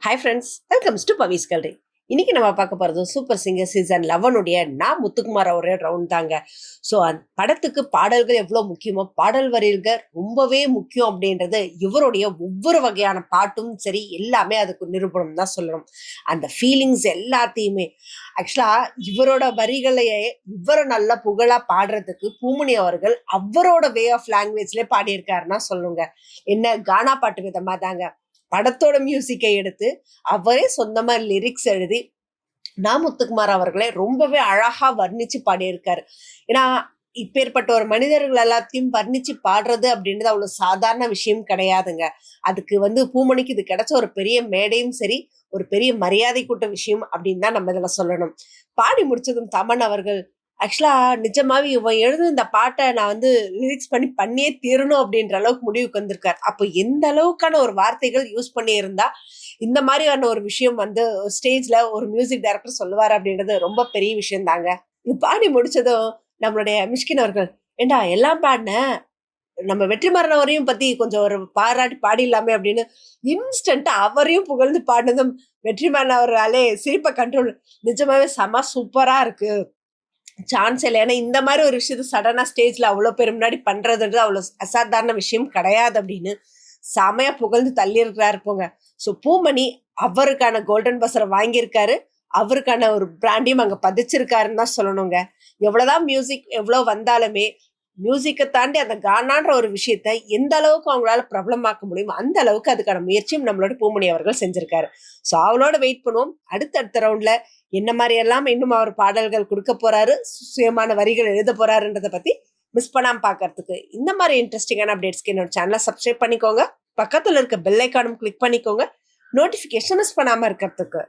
Hi friends, welcomes to பவிஸ் கல்ரி. இன்னைக்கு நம்ம பார்க்க போகிறது சூப்பர் சிங்கர் சீசன் 11 நான் முத்துக்குமார் அவரே ரவுண்ட் தாங்க. ஸோ அந்த படத்துக்கு பாடல்கள் எவ்வளோ முக்கியமோ பாடல் வரிகள் ரொம்பவே முக்கியம் அப்படின்றது இவருடைய ஒவ்வொரு வகையான பாட்டும் சரி எல்லாமே அதுக்கு நிரூபணம் தான் சொல்லணும். அந்த ஃபீலிங்ஸ் எல்லாத்தையுமே ஆக்சுவலாக இவரோட வரிகளையே இவரை நல்ல புகழாக பாடுறதுக்கு பூமணி அவர்கள் அவரோட வே ஆஃப் லாங்குவேஜ்லேயே பாடியிருக்காருன்னா சொல்லுங்க. என்ன கானா பாட்டு விதமாக தாங்க படத்தோட மியூசிக்கை எடுத்து அவரே சொந்தமா லிரிக்ஸ் எழுதி முத்துக்குமார் அவர்களே ரொம்பவே அழகா வர்ணிச்சு பாடியிருக்காரு. ஏன்னா இப்பேற்பட்ட ஒரு மனிதர்கள் எல்லாத்தையும் வர்ணிச்சு பாடுறது அப்படின்றது அவ்வளவு சாதாரண விஷயம் கிடையாதுங்க. அதுக்கு பூமணிக்கு இது கிடைச்ச ஒரு பெரிய மேடையும் சரி, ஒரு பெரிய மரியாதை கூட்ட விஷயம் அப்படின்னு தான் நம்ம இதுல சொல்லணும். பாடி முடிச்சதும் தமன் அவர்கள் ஆக்சுவலா நிஜமாவே இவன் எழுது இந்த பாட்டை நான் லிரிக்ஸ் பண்ணியே தீரணும் அப்படின்ற அளவுக்கு முடிவுக்கு வந்திருக்காரு. அப்போ எந்த அளவுக்கான ஒரு வார்த்தைகள் யூஸ் பண்ணி இருந்தா இந்த மாதிரியான ஒரு விஷயம் ஸ்டேஜ்ல ஒரு மியூசிக் டைரக்டர் சொல்லுவாரு அப்படின்றது ரொம்ப பெரிய விஷயம் தாங்க. இது பாடி முடிச்சதும் நம்மளுடைய மிஷ்கின் அவர்கள், ஏண்டா எல்லாம் பாடின நம்ம வெற்றிமாறன் அவரையும் பத்தி கொஞ்சம் ஒரு பாராட்டி பாடிடலாமே அப்படின்னு இன்ஸ்டன்டா அவரையும் புகழ்ந்து பாடினதும் வெற்றிமாறன் அவராலே சிரிப்பை கண்ட்ரோல் நிஜமாவே செம சூப்பரா இருக்கு, சான்ஸ் இல்லை. ஏன்னா இந்த மாதிரி ஒரு விஷயத்த சடனா ஸ்டேஜ்ல அவ்வளவு பேர் முன்னாடி பண்றதுன்றது அவ்வளவு அசாதாரண விஷயம் கிடையாது அப்படின்னு செமையா புகழ்ந்து தள்ளி இருக்கிறாரு போங்க. ஸோ பூமணி அவருக்கான கோல்டன் பஸ்ஸரை வாங்கியிருக்காரு, அவருக்கான ஒரு பிராண்டையும் அங்க பதிச்சிருக்காருன்னு தான் சொல்லணுங்க. எவ்வளவுதான் மியூசிக் எவ்வளவு வந்தாலுமே மியூசிக்கை தாண்டி அந்த கானான்ற ஒரு விஷயத்த எந்த அளவுக்கு அவங்களால பிரபலமாக்க முடியும் அந்த அளவுக்கு அதுக்கான முயற்சியும் நம்மளோட பூமணி அவர்கள் செஞ்சிருக்காரு. ஸோ அவளோட வெயிட் பண்ணுவோம் அடுத்தடுத்த ரவுண்ட்ல என்ன மாதிரி எல்லாம் இன்னும் அவர் பாடல்கள் கொடுக்க போறாரு, சுயமான வரிகள் எழுத போறாருன்றதை பத்தி மிஸ் பண்ணாம பாக்குறதுக்கு இந்த மாதிரி இன்ட்ரெஸ்டிங்கான அப்டேட்ஸ்க்கு என்னோட சேனலை சப்ஸ்கிரைப் பண்ணிக்கோங்க. பக்கத்துல இருக்க பெல் ஐக்கானும் கிளிக் பண்ணிக்கோங்க, நோட்டிபிகேஷன் மிஸ் பண்ணாம இருக்கிறதுக்கு.